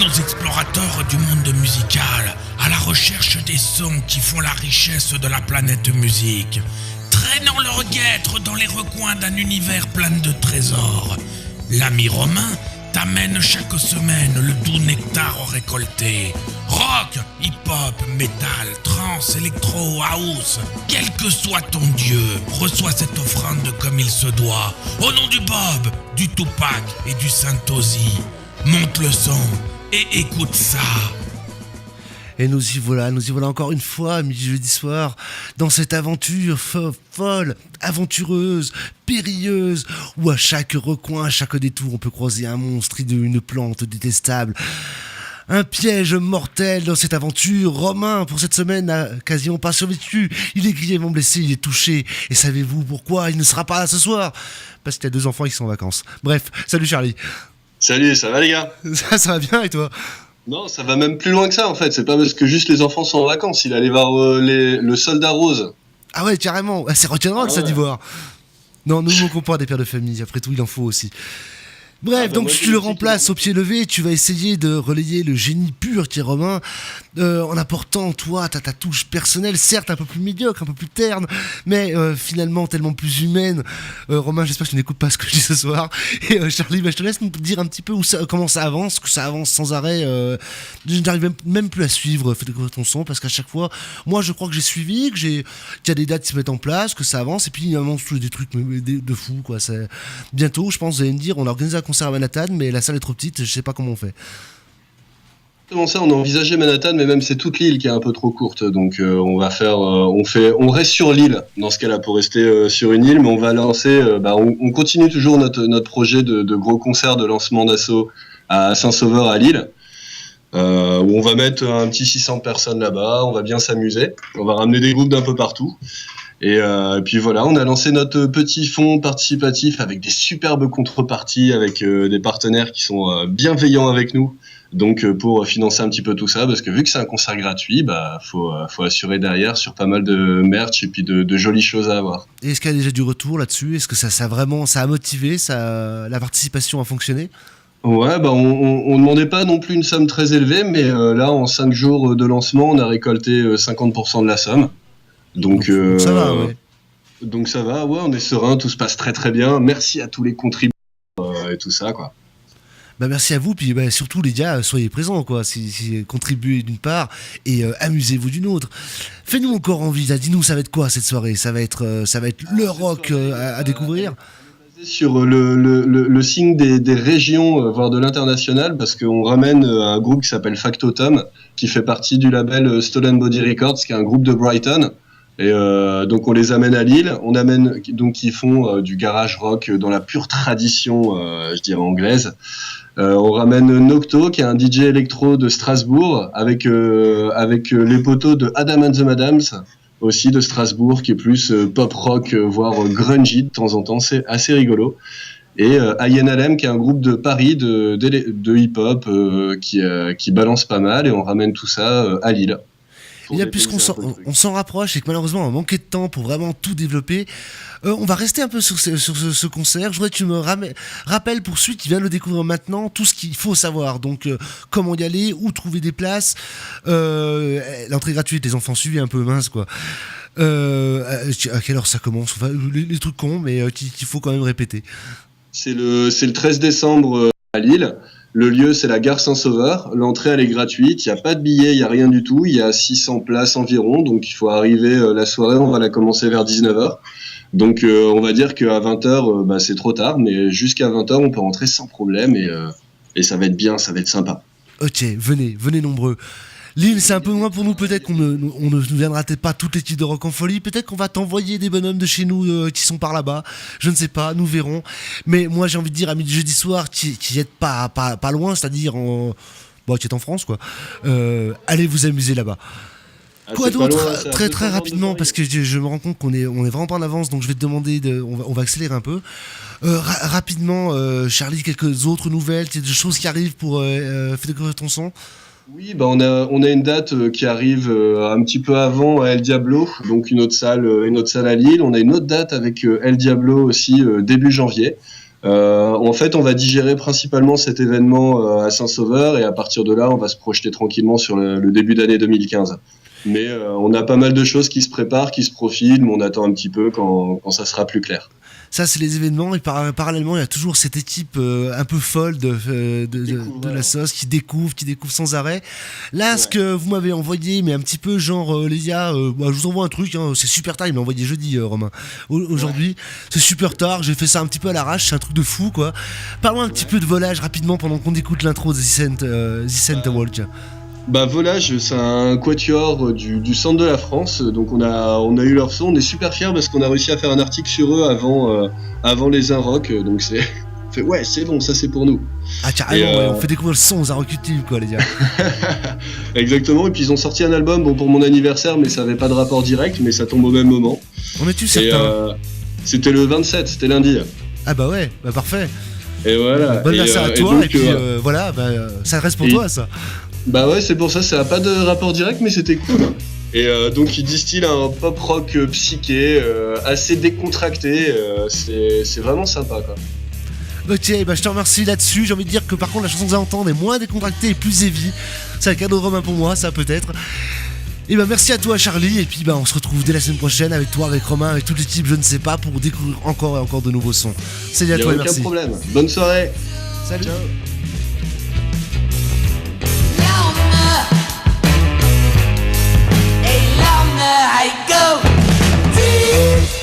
nos explorateurs du monde musical à la recherche des sons qui font la richesse de la planète musique, traînant leur guêtre dans les recoins d'un univers plein de trésors. L'ami Romain t'amène chaque semaine le doux nectar récolté. Rock, hip-hop, métal, trance, électro, house, quel que soit ton dieu, reçois cette offrande comme il se doit. Au nom du Bob, du Tupac et du Saint-Ozzy, monte le son et écoute ça. Et nous y voilà encore une fois, jeudi soir, dans cette aventure folle, aventureuse, périlleuse, où à chaque recoin, à chaque détour, on peut croiser un monstre hideux, une plante détestable. Un piège mortel dans cette aventure. Romain, pour cette semaine, n'a quasiment pas survécu. Il est grièvement blessé, il est touché. Et savez-vous pourquoi il ne sera pas là ce soir ? Parce qu'il y a 2 enfants qui sont en vacances. Bref, salut Charlie. Salut, ça va les gars ? Ça va bien et toi ? Non, ça va même plus loin que ça en fait. C'est pas parce que juste les enfants sont en vacances. Il allait voir le soldat rose. Ah ouais, carrément. C'est rock'n'roll ça d'Ivoire. Non, nous ne manquons pas des pères de famille. Après tout, il en faut aussi. Bref, donc tu le remplaces au pied levé, tu vas essayer de relayer le génie pur qui est Romain, en apportant toi ta touche personnelle, certes un peu plus médiocre, un peu plus terne, mais finalement tellement plus humaine. Romain, j'espère que tu n'écoutes pas ce que je dis ce soir. Et Charlie, je te laisse nous dire un petit peu comment ça avance, que ça avance sans arrêt. Je n'arrive même plus à suivre, fais découvrir ton son, parce qu'à chaque fois, moi je crois que j'ai suivi, qu'il y a des dates qui se mettent en place, que ça avance, et puis il y a des trucs de fou, quoi. Bientôt, je pense, vous allez me dire, on a organisé un concert à Manhattan, mais la salle est trop petite, je sais pas comment on fait. Comment ça, on a envisagé Manhattan, mais même c'est toute l'île qui est un peu trop courte, donc on reste sur l'île dans ce cas-là pour rester sur une île, mais on va lancer, on continue toujours notre projet de gros concert de lancement d'assaut à Saint-Sauveur à Lille, où on va mettre un petit 600 personnes là-bas, on va bien s'amuser, on va ramener des groupes d'un peu partout. Et puis voilà, on a lancé notre petit fonds participatif avec des superbes contreparties, avec des partenaires qui sont bienveillants avec nous. Donc pour financer un petit peu tout ça, parce que vu que c'est un concert gratuit, faut assurer derrière sur pas mal de merch et puis de jolies choses à avoir. Et est-ce qu'il y a déjà du retour là-dessus ? Est-ce que ça a motivé, la participation a fonctionné ? Ouais, on demandait pas non plus une somme très élevée, mais là en 5 jours de lancement, on a récolté 50% de la somme. Donc ça va, ouais. Donc ça va, ouais, on est serein, tout se passe très très bien. Merci à tous les contributeurs et tout ça, quoi. Merci à vous, puis surtout les gars, soyez présents, quoi. Contribuez d'une part et amusez-vous d'une autre. Fais-nous encore envie, là, dis-nous, ça va être quoi cette soirée ? Ça va être le rock à découvrir ? Sur le signe des régions, voire de l'international, parce qu'on ramène un groupe qui s'appelle Factotum, qui fait partie du label Stolen Body Records, qui est un groupe de Brighton. Et donc on les amène à Lille, ils font du garage rock dans la pure tradition, je dirais anglaise. On ramène Nocto, qui est un DJ électro de Strasbourg, avec les poteaux de Adam and the Madams, aussi de Strasbourg, qui est plus pop rock, voire grungy de temps en temps, c'est assez rigolo. Et INLM, qui est un groupe de Paris de hip-hop qui balance pas mal, et on ramène tout ça à Lille. Et puisqu'on s'en rapproche et que malheureusement on a manqué de temps pour vraiment tout développer, on va rester un peu sur ce concert. Je voudrais que tu me rappelles pour celui qui vient de le découvrir maintenant tout ce qu'il faut savoir. Donc comment y aller, où trouver des places, l'entrée gratuite, les enfants suivis un peu mince quoi. À quelle heure ça commence, enfin, les trucs cons mais qu'il faut quand même répéter. C'est le 13 décembre à Lille. Le lieu, c'est la gare Saint-Sauveur. L'entrée, elle est gratuite. Il n'y a pas de billets, il n'y a rien du tout. Il y a 600 places environ. Donc, il faut arriver la soirée. On va la commencer vers 19h. Donc, on va dire qu'à 20h, c'est trop tard. Mais jusqu'à 20h, on peut rentrer sans problème. Et ça va être bien, ça va être sympa. Ok, venez nombreux. Lille, c'est un peu loin pour nous, peut-être qu'on ne viendra peut-être pas toutes les titres de Rock en Folie, peut-être qu'on va t'envoyer des bonhommes de chez nous qui sont par là-bas, je ne sais pas, nous verrons. Mais moi j'ai envie de dire, amis du jeudi soir, qui êtes pas loin, c'est-à-dire qui est en France quoi, allez vous amuser là-bas. Quoi d'autre, très rapidement, parce que je me rends compte qu'on est vraiment pas en avance, donc je vais te demander, on va accélérer un peu. Rapidement, Charlie, quelques autres nouvelles, des choses qui arrivent pour faire découvrir ton son. Oui, on a une date qui arrive un petit peu avant à El Diablo, donc une autre salle à Lille. On a une autre date avec El Diablo aussi début janvier. En fait, on va digérer principalement cet événement à Saint-Sauveur et à partir de là, on va se projeter tranquillement sur le début d'année 2015. Mais on a pas mal de choses qui se préparent, qui se profilent, mais on attend un petit peu quand ça sera plus clair. Ça, c'est les événements, et parallèlement, il y a toujours cette équipe un peu folle de la sauce qui découvre sans arrêt. Là, ce que vous m'avez envoyé, mais un petit peu genre, les gars, je vous envoie un truc, hein, c'est super tard, il m'a envoyé jeudi, Romain. Aujourd'hui, c'est super tard, j'ai fait ça un petit peu à l'arrache, c'est un truc de fou, quoi. Parlons un petit peu de volage rapidement pendant qu'on écoute l'intro de The Scent Walk. Volage, c'est un quatuor du centre de la France, donc on a eu leur son, on est super fiers parce qu'on a réussi à faire un article sur eux avant les Inrock, donc c'est bon, ça c'est pour nous. Ah carrément, on fait découvrir le son aux Inrock YouTube, quoi, les gars. Exactement, et puis ils ont sorti un album, bon, pour mon anniversaire, mais ça avait pas de rapport direct, mais ça tombe au même moment. On est-tu certain? C'était le 27, c'était lundi. Ah bah ouais, parfait. Et voilà. Bon anniversaire à toi, et puis ça reste pour toi, ça. Bah ouais, c'est pour ça a pas de rapport direct, mais c'était cool. Et donc il distille un pop rock psyché, assez décontracté, c'est vraiment sympa, quoi. Ok, je te remercie là-dessus. J'ai envie de dire que par contre la chanson que vous allez entendre est moins décontractée et plus heavy. C'est un cadeau de Romain pour moi, ça peut-être. Et merci à toi Charlie, et puis on se retrouve dès la semaine prochaine avec toi, avec Romain, avec toute l'équipe, je ne sais pas, pour découvrir encore et encore de nouveaux sons. Salut à toi et merci. Aucun problème, bonne soirée. Salut. Ciao. I go deep.